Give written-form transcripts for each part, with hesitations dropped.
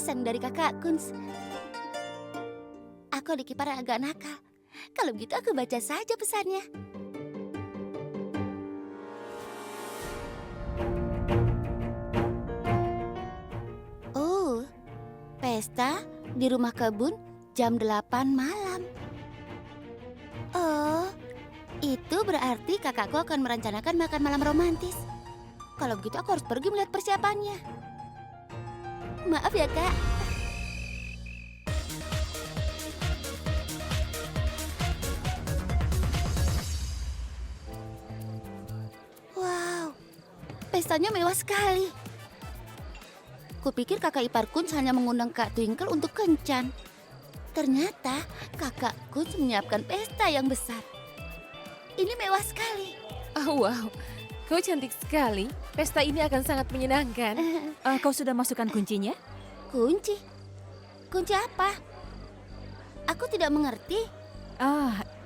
pesan dari kakak Kunz. Aku adik ipar yang agak nakal. Kalau begitu aku baca saja pesannya. Oh, pesta di rumah kebun jam 8 malam. Oh, itu berarti kakakku akan merencanakan makan malam romantis. Kalau begitu aku harus pergi melihat persiapannya. Maaf ya, Kak. Wow, pestanya mewah sekali. Kupikir kakak ipar Kunz hanya mengundang Kak Twinkle untuk kencan. Ternyata kakak Kunz menyiapkan pesta yang besar. Ini mewah sekali. Oh, wow, kau cantik sekali. Pesta ini akan sangat menyenangkan. Kau sudah masukkan kuncinya? Kunci? Kunci apa? Aku tidak mengerti.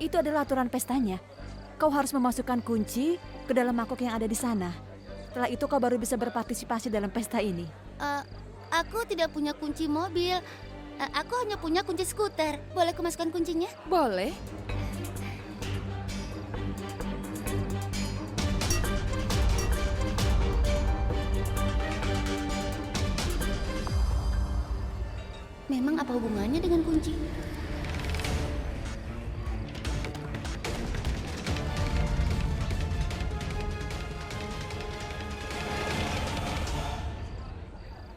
Itu adalah aturan pestanya. Kau harus memasukkan kunci ke dalam mangkok yang ada di sana. Setelah itu kau baru bisa berpartisipasi dalam pesta ini. Aku tidak punya kunci mobil. Aku hanya punya kunci skuter. Boleh aku masukkan kuncinya? Boleh. Memang apa hubungannya dengan kunci?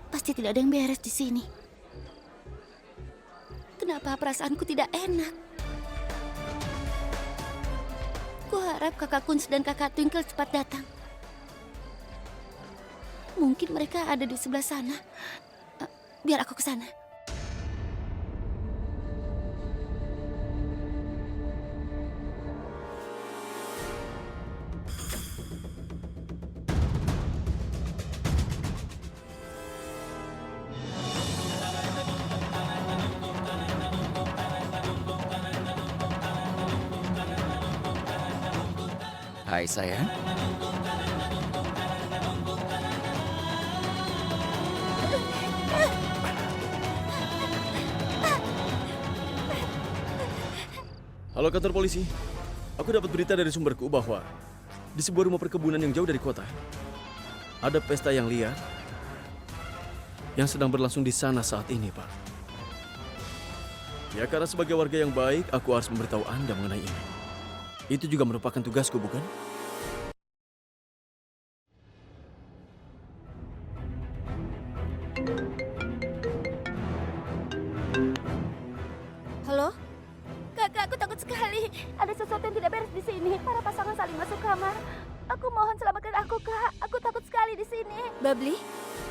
Pasti tidak ada yang beres di sini. Kenapa perasaanku tidak enak? Kuharap kakak Kunz dan kakak Twinkle cepat datang. Mungkin mereka ada di sebelah sana. Biar aku ke sana. Hai sayang. Halo kantor polisi. Aku dapat berita dari sumberku bahwa di sebuah rumah perkebunan yang jauh dari kota ada pesta yang liar yang sedang berlangsung di sana saat ini, Pak. Ya, karena sebagai warga yang baik, aku harus memberitahu Anda mengenai ini. Itu juga merupakan tugasku, bukan? Halo? Kakak, aku takut sekali. Ada sesuatu yang tidak beres di sini. Para pasangan saling masuk kamar. Aku mohon selamatkan aku, Kak. Aku takut sekali di sini. Babli?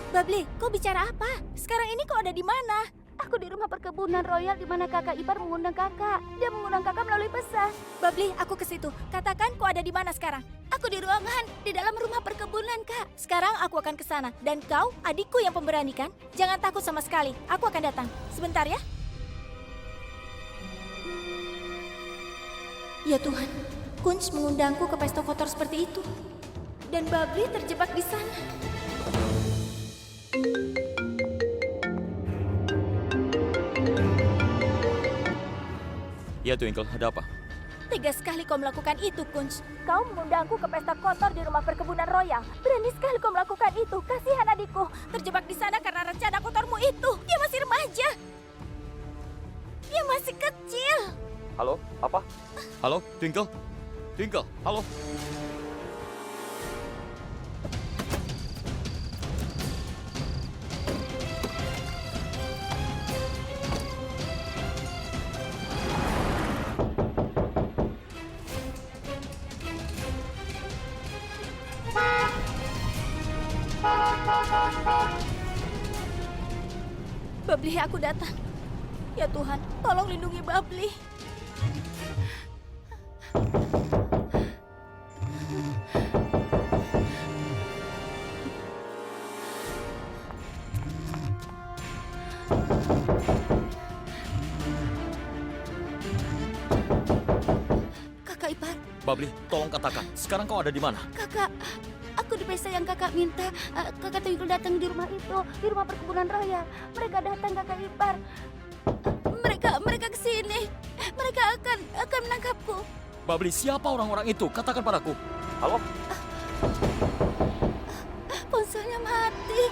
Babli, kau bicara apa? Sekarang ini kau ada di mana? Aku di rumah perkebunan royal di mana kakak ipar mengundang kakak. Dia mengundang kakak melalui pesan. Babli, aku ke situ. Katakan kau ada di mana sekarang? Aku di ruangan, di dalam rumah perkebunan, Kak. Sekarang aku akan ke sana. Dan kau, adikku yang pemberani kan? Jangan takut sama sekali. Aku akan datang. Sebentar ya. Ya Tuhan, Kunz mengundangku ke pesta kotor seperti itu. Dan Babli terjebak di sana. Ya Twinkle, ada apa? Tega sekali kau melakukan itu, Kunz. Kau mengundangku ke pesta kotor di rumah perkebunan royal. Berani sekali kau melakukan itu. Kasihan adikku. Terjebak di sana karena rencana kotormu itu. Dia masih remaja. Dia masih kecil. Halo, apa? Halo, Twinkle? Twinkle, halo? Babli, aku datang. Ya Tuhan, tolong lindungi Babli. Kakak ipar, Babli, tolong katakan, sekarang kau ada di mana? kakak, Aku di pesta yang kakak minta. Kakak Twinkle datang di rumah itu, di rumah perkebunan raya. Mereka datang kakak ipar. Mereka kesini. Mereka akan menangkapku. Babli, siapa orang-orang itu? Katakan padaku. Halo? Ponselnya mati.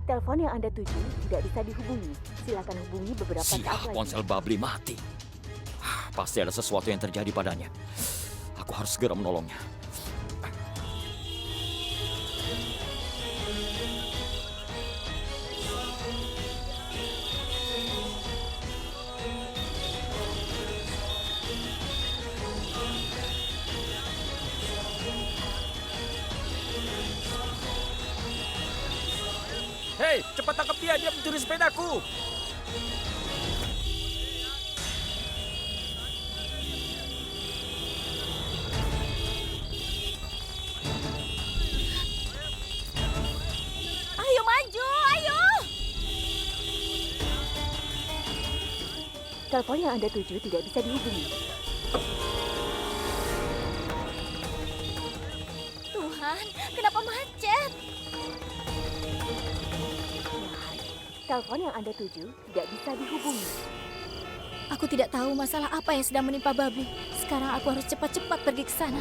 Telepon yang Anda tuju tidak bisa dihubungi. Silakan hubungi beberapa saat Siap, lagi. ponsel Babli mati. Pasti ada sesuatu yang terjadi padanya. Aku harus segera menolongnya. Hei, cepat tangkap dia! Dia mencuri sepedaku! Ayo maju, ayo! Telepon yang Anda tuju tidak bisa dihubungi. Tuhan, kenapa macet? Telepon yang Anda tuju tidak bisa dihubungi. Aku tidak tahu masalah apa yang sedang menimpa Babli. Sekarang aku harus cepat-cepat pergi ke sana.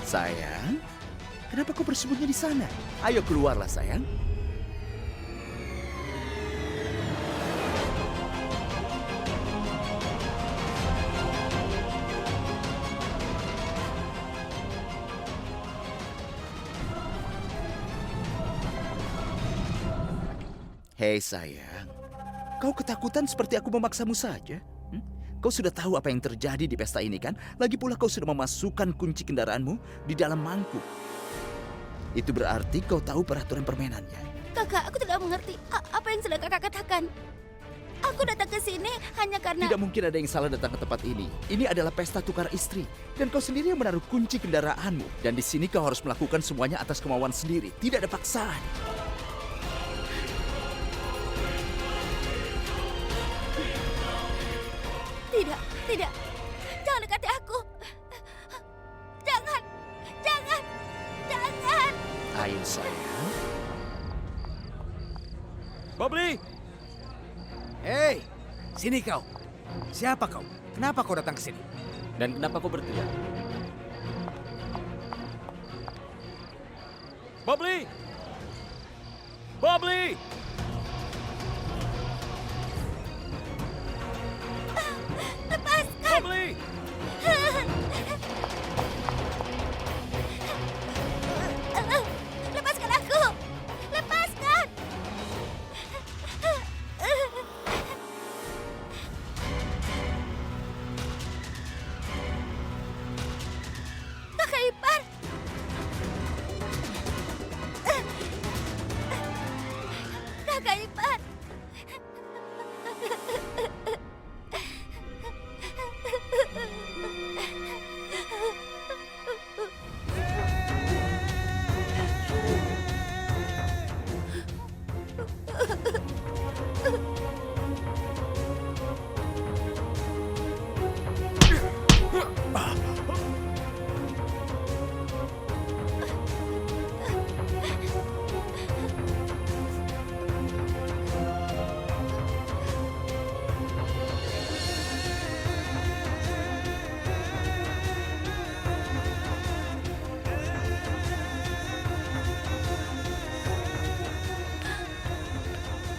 Sayang, kenapa kau bersembunyi di sana? Ayo keluarlah, sayang. Hei sayang, kau ketakutan seperti aku memaksamu saja? Kau sudah tahu apa yang terjadi di pesta ini kan? Lagi pula kau sudah memasukkan kunci kendaraanmu di dalam mangkuk. Itu berarti kau tahu peraturan permainannya. Kakak, aku tidak mengerti apa yang sedang kakak katakan. Aku datang ke sini hanya karena... Tidak mungkin ada yang salah datang ke tempat ini. Ini adalah pesta tukar istri. Dan kau sendiri yang menaruh kunci kendaraanmu. Dan di sini kau harus melakukan semuanya atas kemauan sendiri. Tidak ada paksaan. Tidak. Jangan dekati aku. Jangan. Ayo sayang. Babli! Hei, sini kau. Siapa kau? Kenapa kau datang ke sini? Dan kenapa kau berteriak? Babli! Babli! Lepaskan. Babli! Lepaskan aku. Lepaskan. Kakak ipar. Kakak ipar.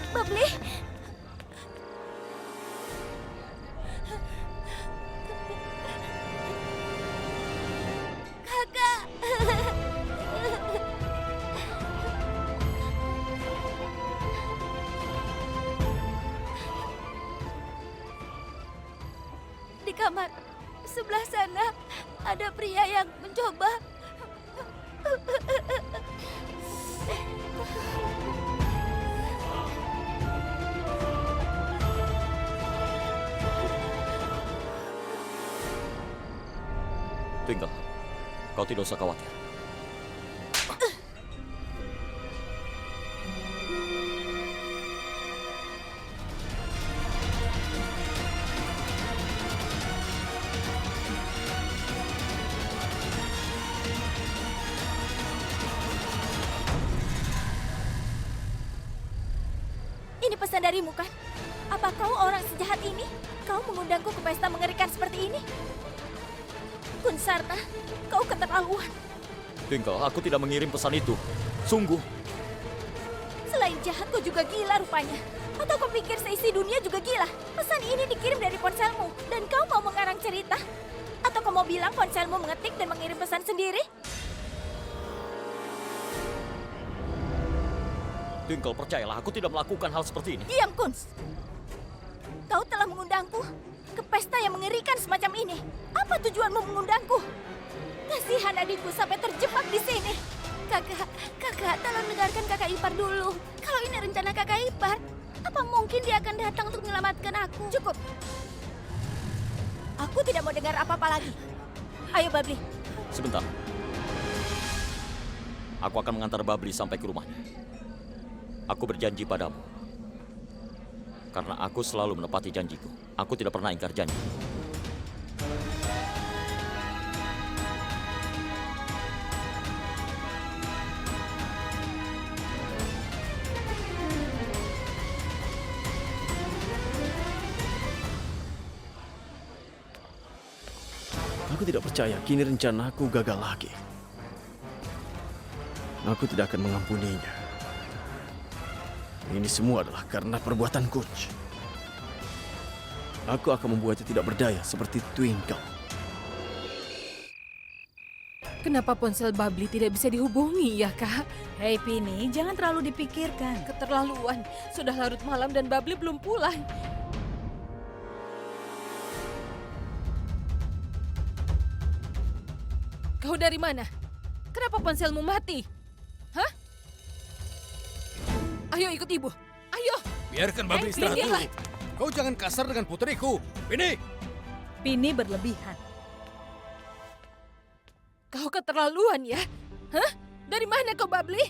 Babli. Kakak. Di kamar sebelah sana ada pria yang mencoba. Twinkle, kau tidak usah khawatir. Ini pesan darimu kan? Apa kau orang sejahat ini? Kau mengundangku ke pesta mengerikan seperti ini? Kunsarna, kau keterlaluan. Twinkle, aku tidak mengirim pesan itu. Sungguh. Selain jahat, kau juga gila rupanya. Atau kau pikir seisi dunia juga gila? Pesan ini dikirim dari ponselmu, dan kau mau mengarang cerita? Atau kau mau bilang ponselmu mengetik dan mengirim pesan sendiri? Twinkle, percayalah, aku tidak melakukan hal seperti ini. Diam, Kuns. Kau telah mengundangku ke pesta yang mengerikan semacam ini. Apa tujuanmu mengundangku? Kasihan adikku sampai terjebak di sini. Kakak, tolong dengarkan kakak ipar dulu. Kalau ini rencana kakak ipar, apa mungkin dia akan datang untuk menyelamatkan aku? Cukup. Aku tidak mau dengar apa-apa lagi. Ayo, Babli. Sebentar. Aku akan mengantar Babli sampai ke rumahnya. Aku berjanji padamu. Karena aku selalu menepati janjiku. Aku tidak pernah ingkar janji. Aku tidak percaya kini rencanaku gagal lagi. Aku tidak akan mengampuninya. Ini semua adalah karena perbuatan Kunci. Aku akan membuatnya tidak berdaya seperti Twinkle. Kenapa ponsel Babli tidak bisa dihubungi ya, Kak? Hei Pini, jangan terlalu dipikirkan. Keterlaluan. Sudah larut malam dan Babli belum pulang. Kau dari mana? Kenapa ponselmu mati? Hah? Ayo ikut ibu. Ayo. Biarkan Babli istirahat dulu. Kau jangan kasar dengan putriku. Ini. Pini berlebihan. Kau keterlaluan ya? Hah? Dari mana kau, Babli?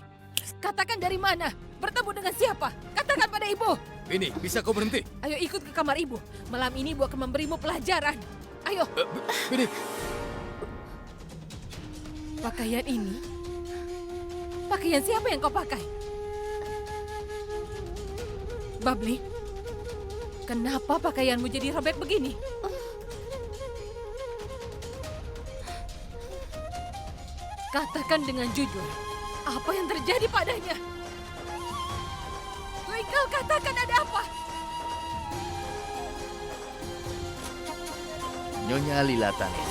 Katakan dari mana? Bertemu dengan siapa? Katakan pada ibu. Ini, bisa kau berhenti? Ayo ikut ke kamar ibu. Malam ini ibu akan memberimu pelajaran. Ayo. Ini. Pakaian ini? Pakaian siapa yang kau pakai? Babli, kenapa pakaianmu jadi robek begini? Katakan dengan jujur, apa yang terjadi padanya? Twinkle, katakan ada apa? Nyonya Lila Taneja.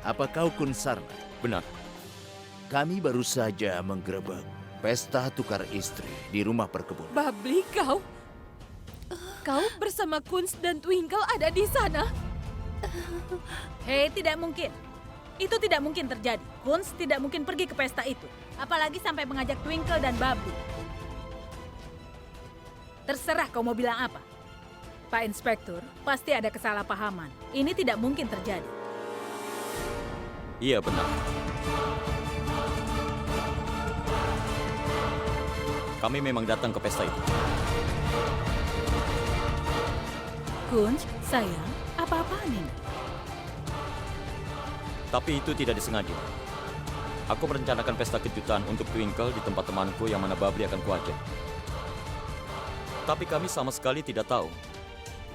Apa kau Kunsarna? Benar. Kami baru saja menggerebek pesta tukar istri di rumah perkebunan. Babli, kau? Kau bersama Kunz dan Twinkle ada di sana? Hei, tidak mungkin. Itu tidak mungkin terjadi. Kunz tidak mungkin pergi ke pesta itu. Apalagi sampai mengajak Twinkle dan Babli. Terserah kau mau bilang apa. Pak Inspektur, pasti ada kesalahpahaman. Ini tidak mungkin terjadi. Iya, benar. Kami memang datang ke pesta itu. Kunz, sayang, apa-apaan ini? Tapi itu tidak disengaja. Aku merencanakan pesta kejutan untuk Twinkle di tempat temanku yang mana Babli akan kuajak. Tapi kami sama sekali tidak tahu.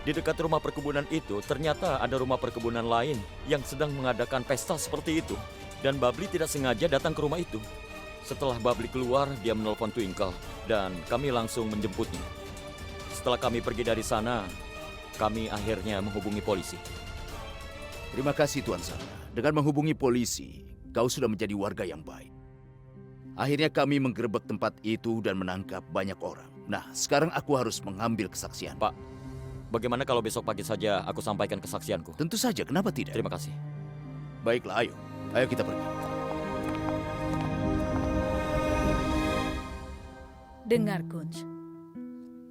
Di dekat rumah perkebunan itu, ternyata ada rumah perkebunan lain yang sedang mengadakan pesta seperti itu. Dan Babli tidak sengaja datang ke rumah itu. Setelah Babli keluar, dia menelpon Twinkle, dan kami langsung menjemputnya. Setelah kami pergi dari sana, kami akhirnya menghubungi polisi. Terima kasih Tuan Sarna. Dengan menghubungi polisi, kau sudah menjadi warga yang baik. Akhirnya kami menggerebek tempat itu dan menangkap banyak orang. Nah, sekarang aku harus mengambil kesaksian. Pak, bagaimana kalau besok pagi saja aku sampaikan kesaksianku? Tentu saja, kenapa tidak? Terima kasih. Baiklah, ayo. Ayo kita pergi. Dengar, Kunz.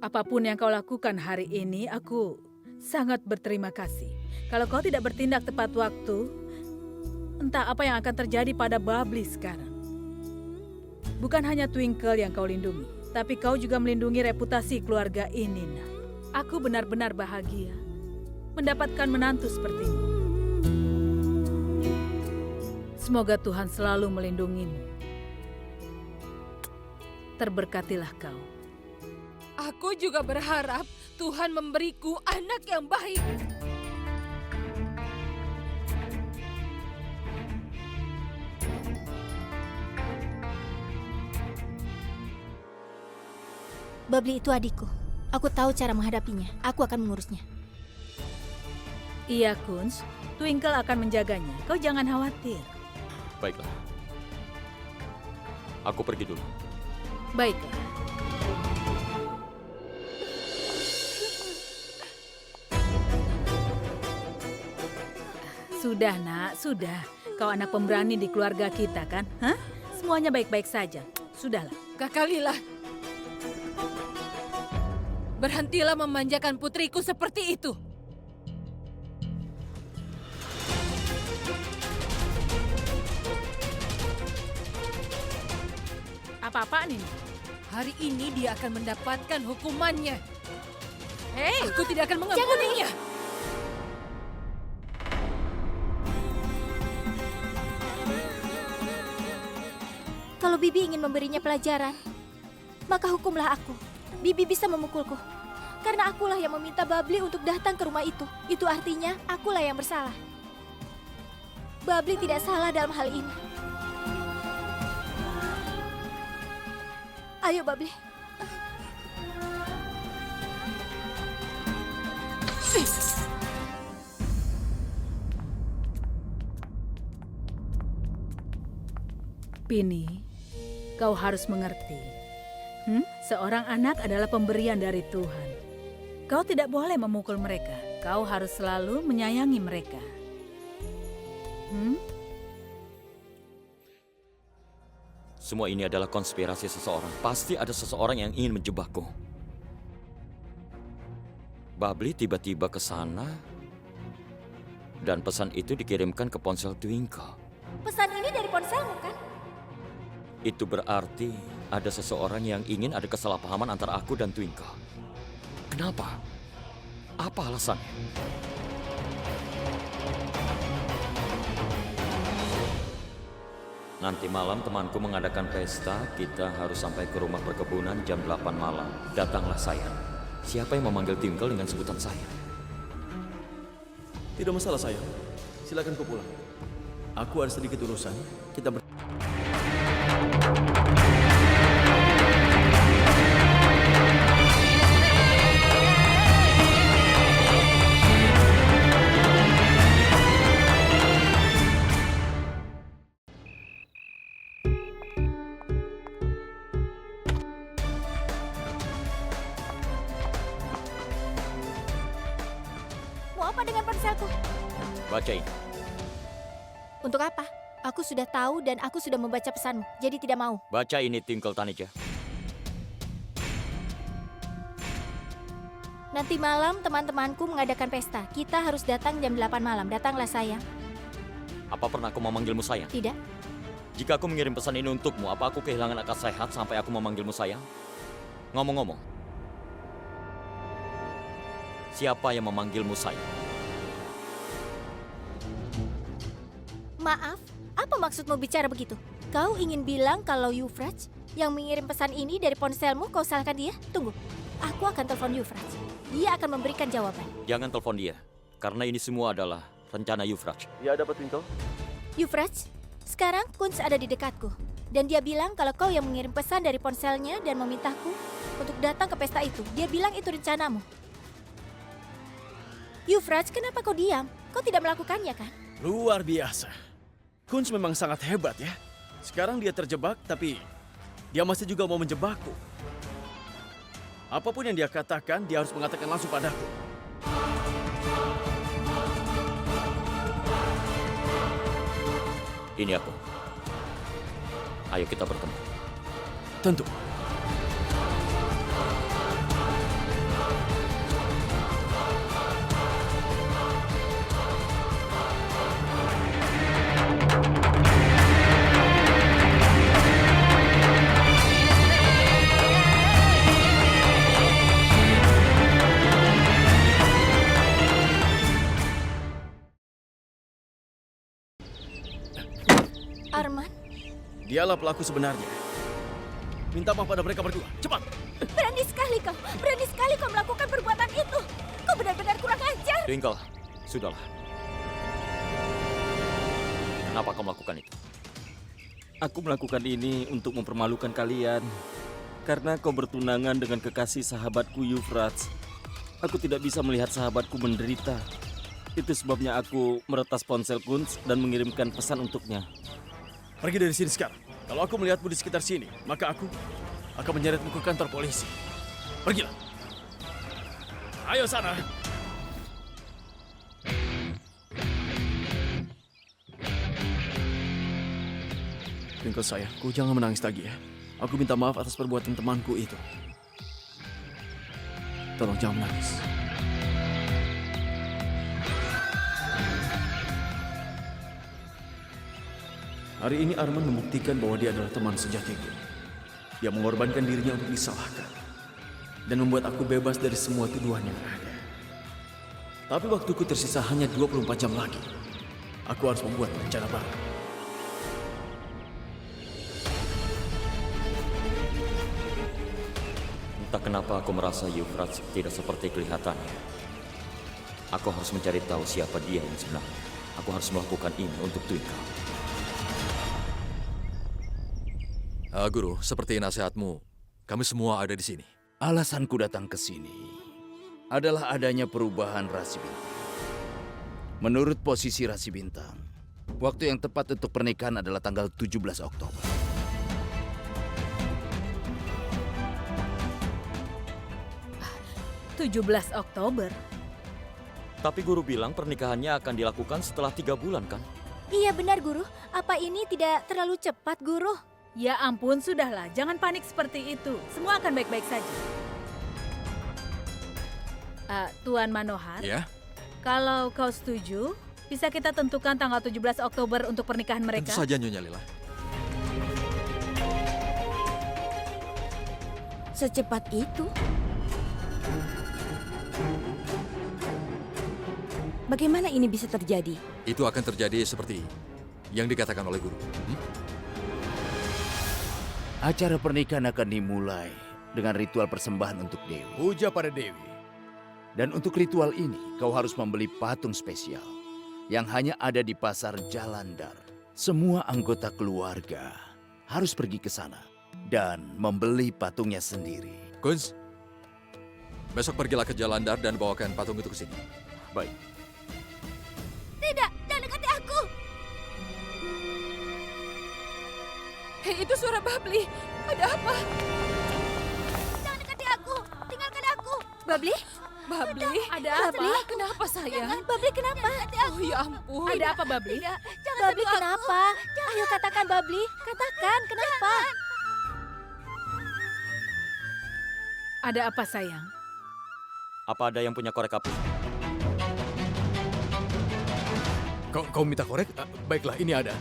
Apapun yang kau lakukan hari ini, aku sangat berterima kasih. Kalau kau tidak bertindak tepat waktu, entah apa yang akan terjadi pada Bubbly sekarang. Bukan hanya Twinkle yang kau lindungi, tapi kau juga melindungi reputasi keluarga ini, nak. Aku benar-benar bahagia mendapatkan menantu sepertimu. Semoga Tuhan selalu melindungimu. Terberkatilah kau. Aku juga berharap Tuhan memberiku anak yang baik. Bubbly itu adikku. Aku tahu cara menghadapinya. Aku akan mengurusnya. Iya, Kunz. Twinkle akan menjaganya. Kau jangan khawatir. Baiklah. Aku pergi dulu. Baiklah. Sudah, nak. Sudah. Kau anak pemberani di keluarga kita, kan? Hah? Semuanya baik-baik saja. Sudahlah. Kakak Lila. Berhentilah memanjakan putriku seperti itu. Apa-apaan ini? Hari ini dia akan mendapatkan hukumannya. Hei! Aku tidak akan mengampuninya. Kalau Bibi ingin memberinya pelajaran, maka hukumlah aku. Bibi bisa memukulku. Karena akulah yang meminta Bubbly untuk datang ke rumah itu. Itu artinya akulah yang bersalah. Bubbly tidak salah dalam hal ini. Ayo, Bubbly. Pini, kau harus mengerti. Seorang anak adalah pemberian dari Tuhan. Kau tidak boleh memukul mereka. Kau harus selalu menyayangi mereka. Semua ini adalah konspirasi seseorang. Pasti ada seseorang yang ingin menjebakku. Bubbly tiba-tiba ke sana dan pesan itu dikirimkan ke ponsel Twinkle. Pesan ini dari ponselmu, kan? Itu berarti ada seseorang yang ingin ada kesalahpahaman antara aku dan Twinkle. Kenapa? Apa alasannya? Nanti malam temanku mengadakan pesta, kita harus sampai ke rumah perkebunan jam 8 malam. Datanglah sayang. Siapa yang memanggil Twinkle dengan sebutan sayang? Tidak masalah sayang. Silakan kau pulang. Aku ada sedikit urusan. Kita Mau apa dengan ponselku? Baca ini. Untuk apa? Aku sudah tahu dan aku sudah membaca pesanmu, jadi tidak mau. Baca ini, Twinkle Tanija. Nanti malam teman-temanku mengadakan pesta. Kita harus datang jam 8 malam. Datanglah, sayang. Apa pernah aku memanggilmu sayang? Tidak? Jika aku mengirim pesan ini untukmu, apa aku kehilangan akal sehat sampai aku memanggilmu sayang? Ngomong-ngomong, siapa yang memanggilmu sayang? Maaf, apa maksudmu bicara begitu? Kau ingin bilang kalau Euphrates yang mengirim pesan ini dari ponselmu, kau salahkan dia? Tunggu, aku akan telepon Euphrates. Dia akan memberikan jawaban. Jangan telepon dia, karena ini semua adalah rencana Euphrates. Ya, dapat Twinkle. Euphrates, sekarang Kunz ada di dekatku. Dan dia bilang kalau kau yang mengirim pesan dari ponselnya dan memintaku untuk datang ke pesta itu. Dia bilang itu rencanamu. Euphrates, kenapa kau diam? Kau tidak melakukannya, kan? Luar biasa. Kunz memang sangat hebat ya. Sekarang dia terjebak, tapi dia masih juga mau menjebakku. Apapun yang dia katakan, dia harus mengatakan langsung padaku. Ini aku. Ayo kita bertemu. Tentu. Arman? Dialah pelaku sebenarnya. Minta maaf pada mereka berdua. Cepat! Berani sekali kau melakukan perbuatan itu. Kau benar-benar kurang ajar. Twinkle, sudahlah. Kenapa kau melakukan itu? Aku melakukan ini untuk mempermalukan kalian. Karena kau bertunangan dengan kekasih sahabatku Euphrates. Aku tidak bisa melihat sahabatku menderita. Itu sebabnya aku meretas ponsel Kunz dan mengirimkan pesan untuknya. Pergi dari sini sekarang. Kalau aku melihatmu di sekitar sini, maka aku akan menyeretmu ke kantor polisi. Pergilah. Ayo sana. Twinkle sayangku, jangan menangis lagi ya. Aku minta maaf atas perbuatan temanku itu. Tolong jangan menangis. Hari ini Arman membuktikan bahwa dia adalah teman sejatiku. Dia mengorbankan dirinya untuk disalahkan. Dan membuat aku bebas dari semua tuduhan yang ada. Tapi waktuku tersisa hanya 24 jam lagi. Aku harus membuat rencana baru. Entah kenapa aku merasa Euphrates tidak seperti kelihatannya. Aku harus mencari tahu siapa dia yang sebenarnya. Aku harus melakukan ini untuk Twinkle. Guru, seperti nasihatmu, kami semua ada di sini. Alasanku datang ke sini adalah adanya perubahan rasi bintang. Menurut posisi rasi bintang, waktu yang tepat untuk pernikahan adalah tanggal 17 Oktober. Ah, 17 Oktober? Tapi guru bilang pernikahannya akan dilakukan setelah 3 bulan kan? Iya benar, Guru. Apa ini tidak terlalu cepat, Guru? Ya ampun, sudahlah. Jangan panik seperti itu. Semua akan baik-baik saja. Tuan Manohar, Ya, kalau kau setuju, bisa kita tentukan tanggal 17 Oktober untuk pernikahan mereka? tentu saja Nyonya Lila. Secepat itu? Bagaimana ini bisa terjadi? Itu akan terjadi seperti yang dikatakan oleh guru. Acara pernikahan akan dimulai dengan ritual persembahan untuk Dewi. Puja pada Dewi. Dan untuk ritual ini, kau harus membeli patung spesial yang hanya ada di pasar Jalandhar. Semua anggota keluarga harus pergi ke sana dan membeli patungnya sendiri. Kunz, besok pergilah ke Jalandhar dan bawakan patung itu ke sini. Baik. Tidak, jangan dekati aku. Hei, itu suara Babli. Ada apa? Jangan dekati aku. Tinggalkan aku. Babli? Babli, ada apa? Babli? Kenapa sayang? Jangan, Babli, kenapa? Oh ya ampun. Ada apa, Babli? Jangan Babli, kenapa? Ayo katakan, Babli. Katakan, kenapa? Ada apa, sayang? Apa ada yang punya korek api? Kau minta korek? Baiklah, ini ada.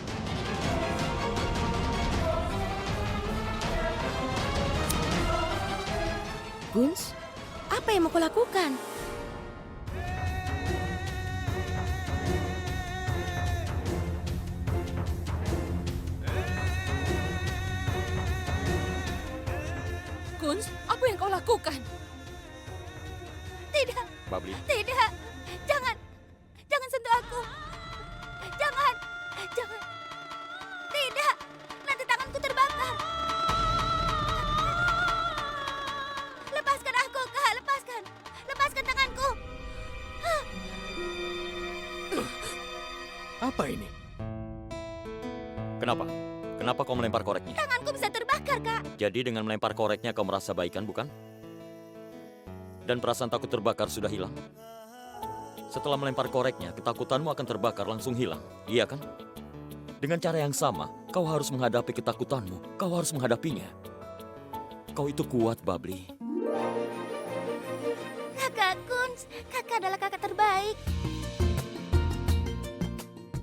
Kunz, apa yang mau kau lakukan? Kunz, apa yang kau lakukan? Tidak, Babli, tidak. Jangan. Jangan sentuh aku. Jangan. Jangan. Tidak. Nanti tanganku terbakar. Lepaskan aku, Kak. Lepaskan. Lepaskan tanganku. Apa ini? kenapa? Kenapa kau melempar koreknya? Tanganku bisa terbakar, Kak. Jadi dengan melempar koreknya kau merasa baikan, bukan? Dan perasaan takut terbakar sudah hilang? Setelah melempar koreknya, ketakutanmu akan terbakar langsung hilang, iya kan? Dengan cara yang sama, kau harus menghadapi ketakutanmu. Kau harus menghadapinya. Kau itu kuat, Babli. Kakak Kunz, kakak adalah kakak terbaik.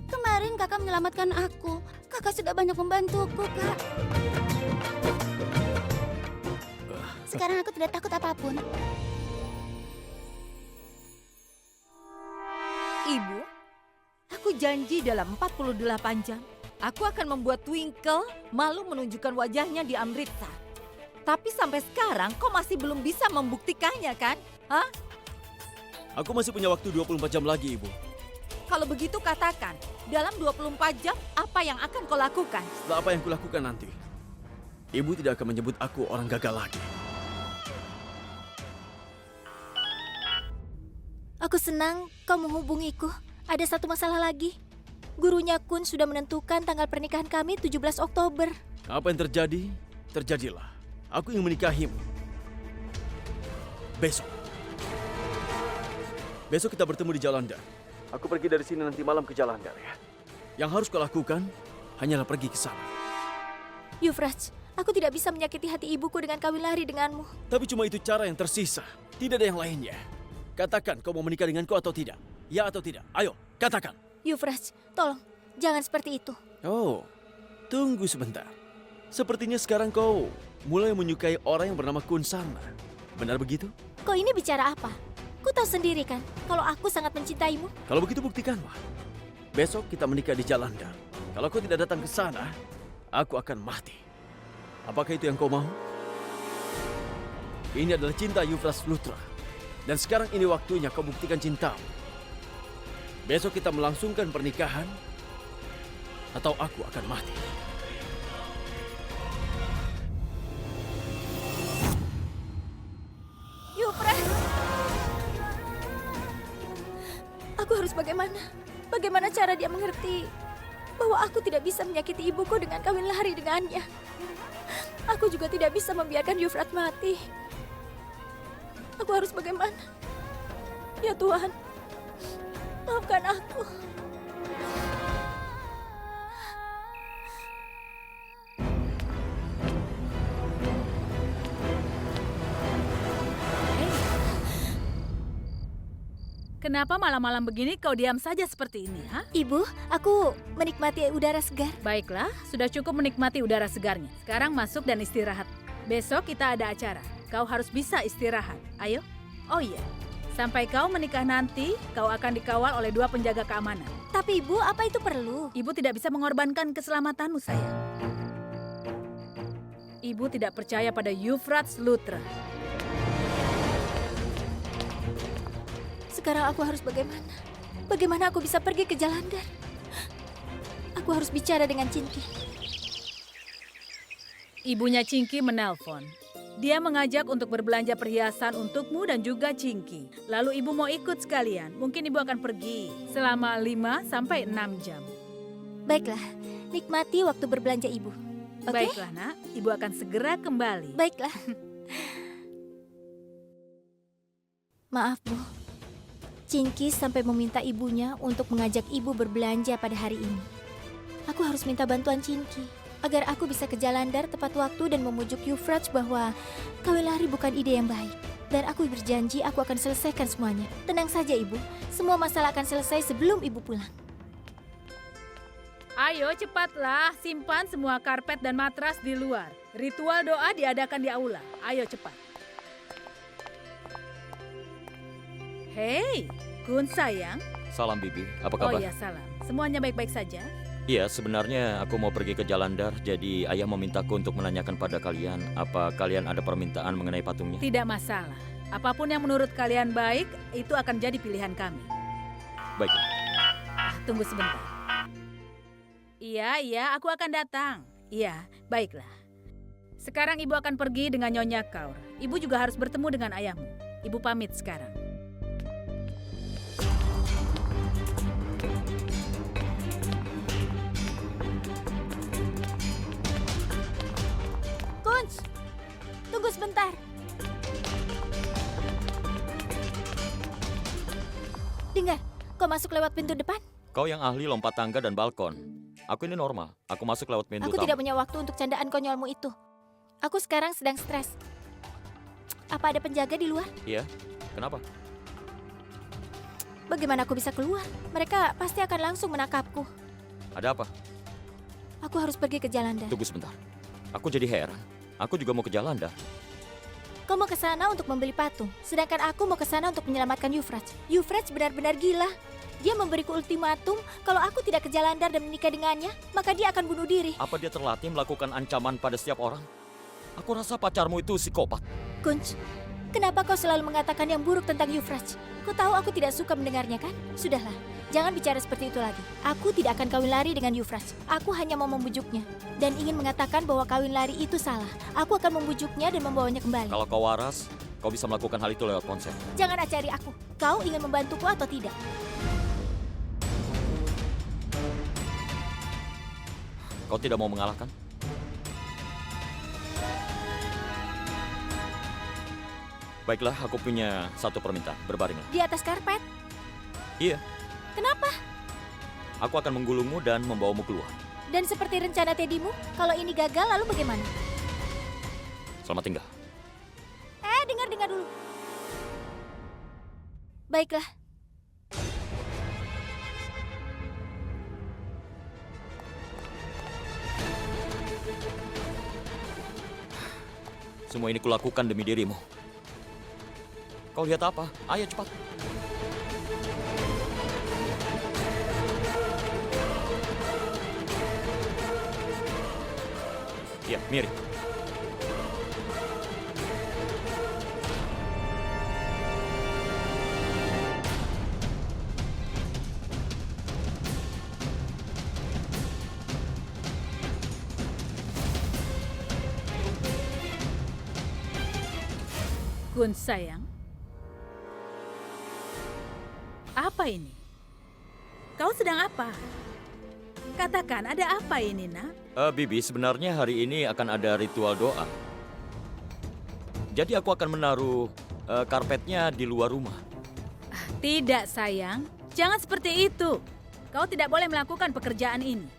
Kemarin kakak menyelamatkan aku. Kakak sudah banyak membantuku, Kak. Sekarang aku tidak takut apapun. Ibu, aku janji dalam 48 jam aku akan membuat Twinkle malu menunjukkan wajahnya di Amritsar. Tapi sampai sekarang kau masih belum bisa membuktikannya kan? Hah? Aku masih punya waktu 24 jam lagi, Ibu. Kalau begitu katakan, dalam 24 jam apa yang akan kau lakukan? Setelah apa yang kulakukan nanti, Ibu tidak akan menyebut aku orang gagal lagi. Aku senang kau menghubungiku. Ada satu masalah lagi. Gurunya Kun sudah menentukan tanggal pernikahan kami 17 Oktober. Apa yang terjadi, terjadilah. Aku ingin menikahimu. Besok. Besok kita bertemu di Jalandhar. Aku pergi dari sini nanti malam ke Jalandhar ya. Yang harus kau lakukan hanyalah pergi ke sana. Yuvraj, aku tidak bisa menyakiti hati ibuku dengan kawin lari denganmu. Tapi cuma itu cara yang tersisa. Tidak ada yang lainnya. Katakan kau mau menikah denganku atau tidak. Ya atau tidak. Ayo, katakan. Yuvraj, tolong, jangan seperti itu. Oh, tunggu sebentar. Sepertinya sekarang kau mulai menyukai orang yang bernama Kun Sarna. Benar begitu? Kau ini bicara apa? Ku tahu sendiri kan, kalau aku sangat mencintaimu. Kalau begitu buktikanlah. Besok kita menikah di Jalandhar. Kalau kau tidak datang ke sana, aku akan mati. Apakah itu yang kau mau? Ini adalah cinta Yuvraj Luthra. Dan sekarang ini waktunya kau buktikan cintamu. Besok kita melangsungkan pernikahan, atau aku akan mati. Yuvraj! Aku harus bagaimana? Bagaimana cara dia mengerti bahwa aku tidak bisa menyakiti ibuku dengan kawin lari dengannya? Aku juga tidak bisa membiarkan Yuvraj mati. Aku harus bagaimana? Ya Tuhan, maafkan aku. Kenapa malam-malam begini kau diam saja seperti ini, ha? Ibu, aku menikmati udara segar. Baiklah, sudah cukup menikmati udara segarnya. Sekarang masuk dan istirahat. Besok kita ada acara. Kau harus bisa istirahat. Ayo. Oh iya, sampai kau menikah nanti, kau akan dikawal oleh 2 penjaga keamanan. Tapi Ibu, apa itu perlu? Ibu tidak bisa mengorbankan keselamatanmu, sayang. Ibu tidak percaya pada Yuvraj Luthra. Sekarang aku harus bagaimana? Bagaimana aku bisa pergi ke Jalandhar? Aku harus bicara dengan Cinki. Ibunya Cinki menelpon. Dia mengajak untuk berbelanja perhiasan untukmu dan juga Cinki. Lalu ibu mau ikut sekalian. Mungkin ibu akan pergi selama 5 sampai 6 jam. Baiklah, nikmati waktu berbelanja Ibu. Oke? Baiklah, Nak. Ibu akan segera kembali. Baiklah. Maaf, Bu. Cinki sampai meminta ibunya untuk mengajak ibu berbelanja pada hari ini. Aku harus minta bantuan Cinki agar aku bisa ke Jalandhar tepat waktu dan memujuk Yuvraj bahwa kawin lari bukan ide yang baik. Dan aku berjanji aku akan selesaikan semuanya. Tenang saja, Ibu. Semua masalah akan selesai sebelum Ibu pulang. Ayo cepatlah, simpan semua karpet dan matras di luar. Ritual doa diadakan di aula. Ayo cepat. Hei, Kun sayang. Salam Bibi, apa Oh kabar? ya, salam. Semuanya baik-baik saja? Iya, sebenarnya aku mau pergi ke Jalandhar, jadi ayah memintaku untuk menanyakan pada kalian, apa kalian ada permintaan mengenai patungnya? Tidak masalah. Apapun yang menurut kalian baik, itu akan jadi pilihan kami. Baiklah. Tunggu sebentar. Iya, aku akan datang. Iya, baiklah. Sekarang ibu akan pergi dengan Nyonya Kaur. Ibu juga harus bertemu dengan ayahmu. Ibu pamit sekarang. Kunz, tunggu sebentar. Dengar, kau masuk lewat pintu depan? Kau yang ahli lompat tangga dan balkon. Aku ini normal, aku masuk lewat pintu Aku tamu. tidak punya waktu untuk candaan konyolmu itu. Aku sekarang sedang stres. Apa ada penjaga di luar? Iya, kenapa? Bagaimana aku bisa keluar? Mereka pasti akan langsung menangkapku. Ada apa? Aku harus pergi ke Jalandhar. Tunggu sebentar. Aku jadi heran. Aku juga mau ke Jalandhar. Kau mau ke sana untuk membeli patung, sedangkan aku mau ke sana untuk menyelamatkan Yuvraj. Yuvraj benar-benar gila. Dia memberiku ultimatum kalau aku tidak ke Jalandhar dan menikah dengannya, maka dia akan bunuh diri. Apa dia terlatih melakukan ancaman pada setiap orang? Aku rasa pacarmu itu psikopat. Kunz, kenapa kau selalu mengatakan yang buruk tentang Yuvraj? Kau tahu aku tidak suka mendengarnya kan? Sudahlah, jangan bicara seperti itu lagi. Aku tidak akan kawin lari dengan Yuvraj. Aku hanya mau membujuknya dan ingin mengatakan bahwa kawin lari itu salah. Aku akan membujuknya dan membawanya kembali. Kalau kau waras, kau bisa melakukan hal itu lewat ponsel. Jangan acari aku. Kau ingin membantuku atau tidak? Kau tidak mau mengalahkan? Baiklah, aku punya satu permintaan. Berbaringlah. Di atas karpet? Iya, Kenapa? aku akan menggulungmu dan membawamu keluar. Dan seperti rencana Teddymu, kalau ini gagal lalu bagaimana? Selamat tinggal. Dengar dulu. Baiklah. Semua ini kulakukan demi dirimu. Kau lihat apa? Ayo cepat. Ya, Miri. Kunz sayang. Apa ini? Kau sedang apa? Katakan, ada apa ini, nak? Bibi, sebenarnya hari ini akan ada ritual doa. Jadi aku akan menaruh karpetnya di luar rumah. Tidak, sayang. Jangan seperti itu. Kau tidak boleh melakukan pekerjaan ini.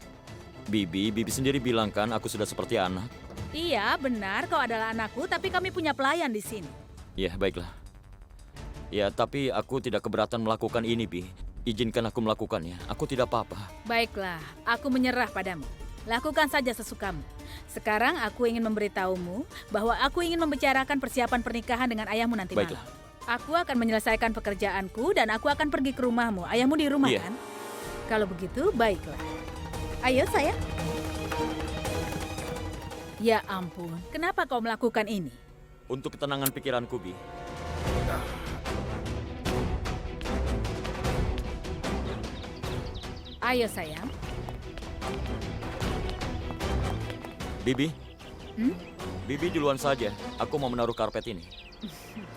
Bibi sendiri bilang kan aku sudah seperti anak. Iya, benar. Kau adalah anakku, tapi kami punya pelayan di sini. Ya, baiklah. Ya, tapi aku tidak keberatan melakukan ini, Bi. Izinkan aku melakukannya. Aku tidak apa-apa. Baiklah, aku menyerah padamu. Lakukan saja sesukamu. Sekarang aku ingin memberitahumu bahwa aku ingin membicarakan persiapan pernikahan dengan ayahmu nanti malam. Baiklah. Aku akan menyelesaikan pekerjaanku dan aku akan pergi ke rumahmu. Ayahmu di rumah Iya. kan? Kalau begitu, baiklah. Ayo, sayang. Ya ampun, kenapa kau melakukan ini? Untuk ketenangan pikiranku, Bi. Ayo, sayang. Bibi. Hmm? Bibi duluan saja. Aku mau menaruh karpet ini.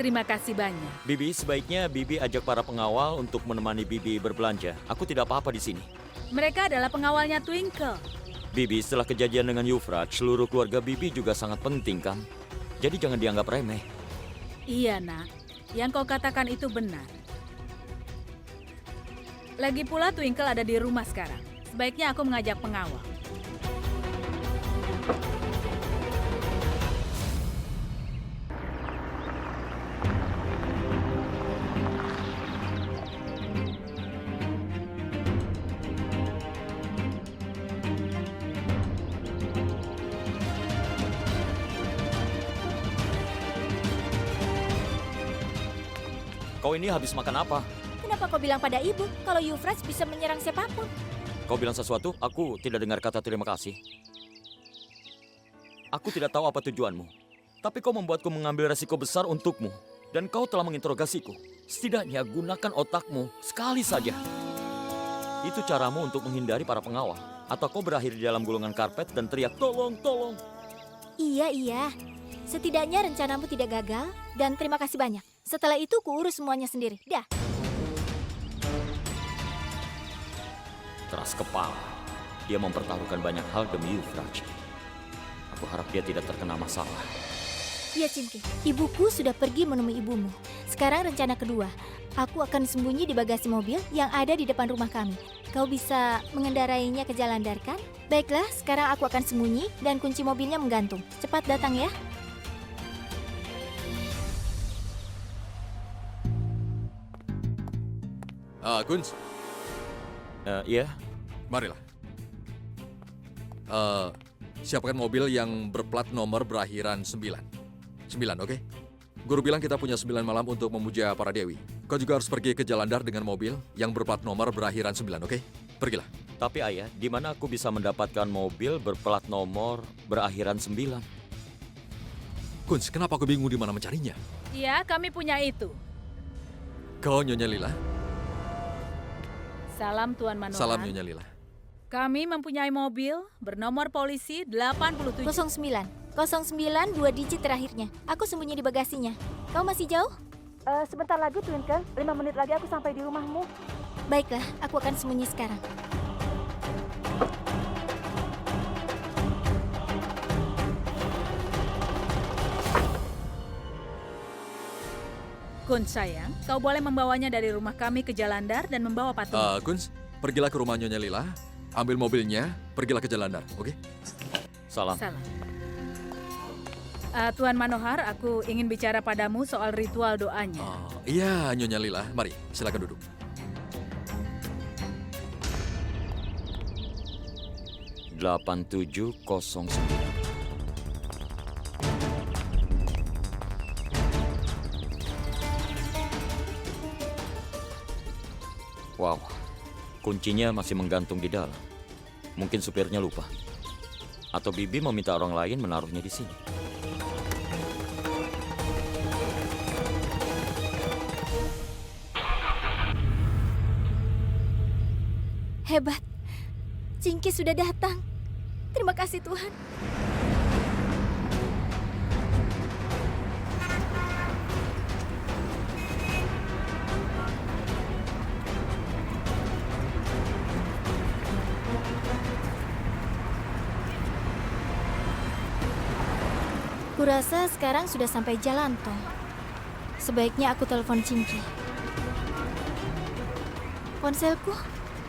Terima kasih banyak. Bibi, sebaiknya Bibi ajak para pengawal untuk menemani Bibi berbelanja. Aku tidak apa-apa di sini. Mereka adalah pengawalnya Twinkle. Bibi, setelah kejadian dengan Yuvraj, seluruh keluarga Bibi juga sangat penting, kan? Jadi jangan dianggap remeh. Iya, nak. Yang kau katakan itu benar. Lagi pula Twinkle ada di rumah sekarang. Sebaiknya aku mengajak pengawal. Kau ini habis makan apa? Kenapa kau bilang pada ibu kalau Yuvraj bisa menyerang siapapun? Kau bilang sesuatu, aku tidak dengar kata terima kasih. Aku tidak tahu apa tujuanmu. Tapi kau membuatku mengambil resiko besar untukmu. Dan kau telah menginterogasiku. Setidaknya gunakan otakmu sekali saja. Itu caramu untuk menghindari para pengawal. Atau kau berakhir di dalam gulungan karpet dan teriak, tolong, tolong. Iya. Setidaknya rencanamu tidak gagal dan terima kasih banyak. Setelah itu kuurus semuanya sendiri. Dah. Keras kepala. Dia mempertaruhkan banyak hal demi Yuvraj. Aku harap dia tidak terkena masalah. Iya, Cinke. Ibuku sudah pergi menemui ibumu. Sekarang rencana kedua. Aku akan sembunyi di bagasi mobil yang ada di depan rumah kami. Kau bisa mengendarainya ke Jalandhar, kan? Baiklah, sekarang aku akan sembunyi dan kunci mobilnya menggantung. Cepat datang ya. Kunz, Iya, marilah. Siapkan mobil yang berplat nomor berakhiran 9. 9, oke? Guru bilang kita punya 9 malam untuk memuja para dewi. kau juga harus pergi ke Jalandhar dengan mobil yang berplat nomor berakhiran 9, oke? Pergilah. Tapi ayah, di mana aku bisa mendapatkan mobil berplat nomor berakhiran 9? Kunz, kenapa aku bingung di mana mencarinya? Iya, kami punya itu. Kau Nyonya Lila? Salam Tuan Manohar. Salam Nyonya Lila. Kami mempunyai mobil bernomor polisi 87. 09. 09 2 digit terakhirnya. Aku sembunyi di bagasinya. Kau masih jauh? Sebentar lagi, Twinkle. 5 menit lagi aku sampai di rumahmu. Baiklah, aku akan sembunyi sekarang. Kun sayang, kau boleh membawanya dari rumah kami ke Jalandhar dan membawa patung. Kunz, pergilah ke rumah Nyonya Lila, ambil mobilnya, pergilah ke Jalandhar, oke? Salam. Salam. Tuan Manohar, aku ingin bicara padamu soal ritual doanya. Iya, Nyonya Lila. Mari, silakan duduk. "8709. Wow, kuncinya masih menggantung di dalam. Mungkin supirnya lupa. Atau Bibi meminta orang lain menaruhnya di sini. Hebat. Cingki sudah datang. Terima kasih Tuhan. Kurasa sekarang sudah sampai jalan tol. Sebaiknya aku telepon Cingki. Ponselku?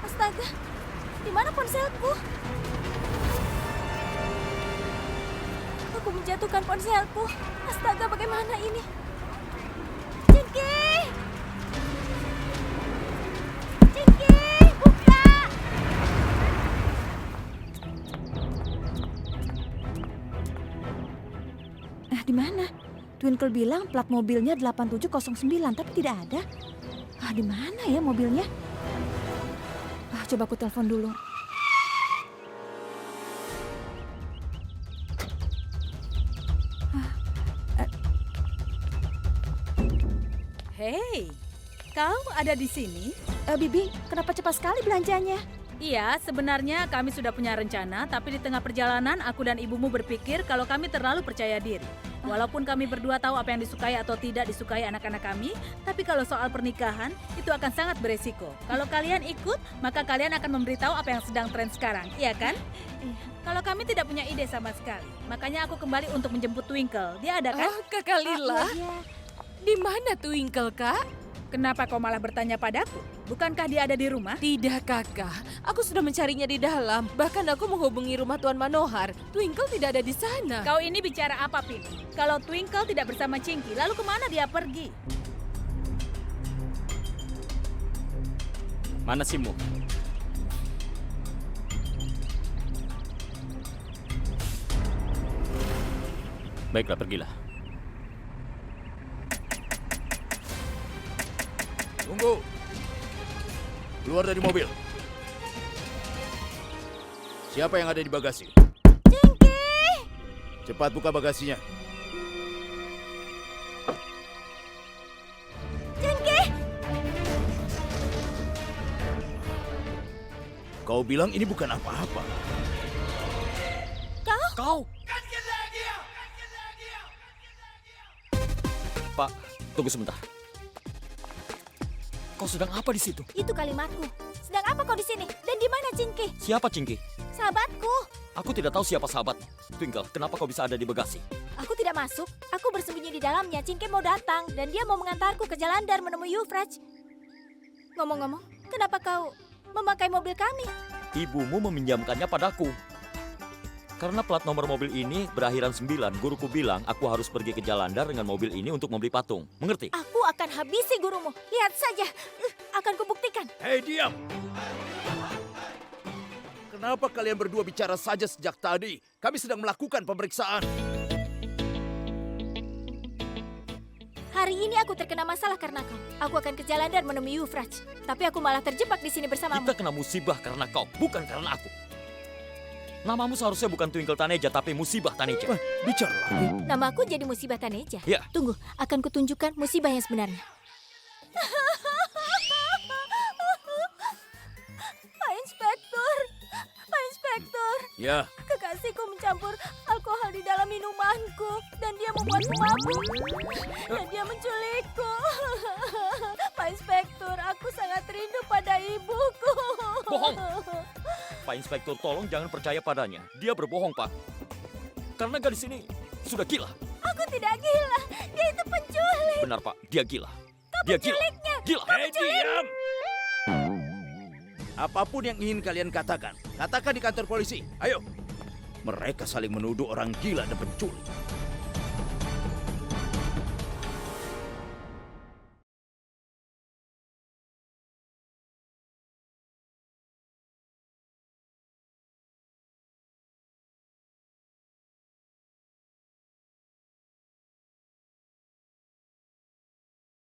Astaga, di mana ponselku? Aku menjatuhkan ponselku. Astaga, bagaimana ini? Cingki! Cingki, buka! Di mana? Twinkle bilang plat mobilnya 8709, tapi tidak ada. Di mana ya mobilnya? Coba aku telepon dulu. Hei, kau ada di sini? Bibi, kenapa cepat sekali belanjanya? Iya, sebenarnya kami sudah punya rencana, tapi di tengah perjalanan aku dan ibumu berpikir kalau kami terlalu percaya diri. Walaupun kami berdua tahu apa yang disukai atau tidak disukai anak-anak kami, tapi kalau soal pernikahan, itu akan sangat beresiko. Kalau kalian ikut, maka kalian akan memberitahu apa yang sedang tren sekarang, iya kan? Kalau kami tidak punya ide sama sekali, makanya aku kembali untuk menjemput Twinkle. Dia ada kan? Kakak Lila, di mana Twinkle, Kak? Kenapa kau malah bertanya padaku? Bukankah dia ada di rumah? Tidak, Kakak. Aku sudah mencarinya di dalam. Bahkan aku menghubungi rumah Tuan Manohar. Twinkle tidak ada di sana. Kau ini bicara apa, Pin? Kalau Twinkle tidak bersama Cingki, lalu kemana dia pergi? Mana SIM-mu? Baiklah, pergilah. Tunggu. Keluar dari mobil. Siapa yang ada di bagasi? Cingki! Cepat buka bagasinya. Cingki! Kau bilang ini bukan apa-apa. Kau! Pak, tunggu sebentar. Kau sedang apa di situ? Itu kalimatku. Sedang apa kau di sini? Dan di mana Cingki? Siapa Cingki? Sahabatku. Aku tidak tahu siapa sahabat. Twinkle, kenapa kau bisa ada di bagasi? Aku tidak masuk. Aku bersembunyi di dalamnya. Cingki mau datang dan dia mau mengantarku ke Jalandhar menemui Yuvraj. Ngomong-ngomong, kenapa kau memakai mobil kami? Ibumu meminjamkannya padaku. Karena plat nomor mobil ini berakhiran 9, guruku bilang aku harus pergi ke Jalandhar dengan mobil ini untuk membeli patung. Mengerti? Aku akan habisi gurumu. Lihat saja. Akan kubuktikan. Hei, diam! Kenapa kalian berdua bicara saja sejak tadi? Kami sedang melakukan pemeriksaan. Hari ini aku terkena masalah karena kau. Aku akan ke jalan dan menemui Yufraj. Tapi aku malah terjebak di sini bersamamu. Kita kena musibah karena kau, bukan karena aku. Namamu seharusnya bukan Twinkle Taneja, tapi Musibah Taneja. Bicara lagi. Nama aku jadi Musibah Taneja. Ya. Tunggu, akan kutunjukkan musibah yang sebenarnya. Pak Inspektur, Pak Inspektur, Ya, kekasihku mencampur alkohol di dalam minumanku dan dia membuatku mabuk dan dia menculikku. Pak Inspektur, aku sangat rindu pada ibuku. Bohong. Pak Inspektur, tolong jangan percaya padanya. Dia berbohong, Pak. Karena gadis ini sudah gila. Aku tidak gila, dia itu penculik. Benar, Pak. Dia gila. Dia gila. Gila. Diam! Apapun yang ingin kalian katakan, katakan di kantor polisi. Ayo. Mereka saling menuduh orang gila dan penculik.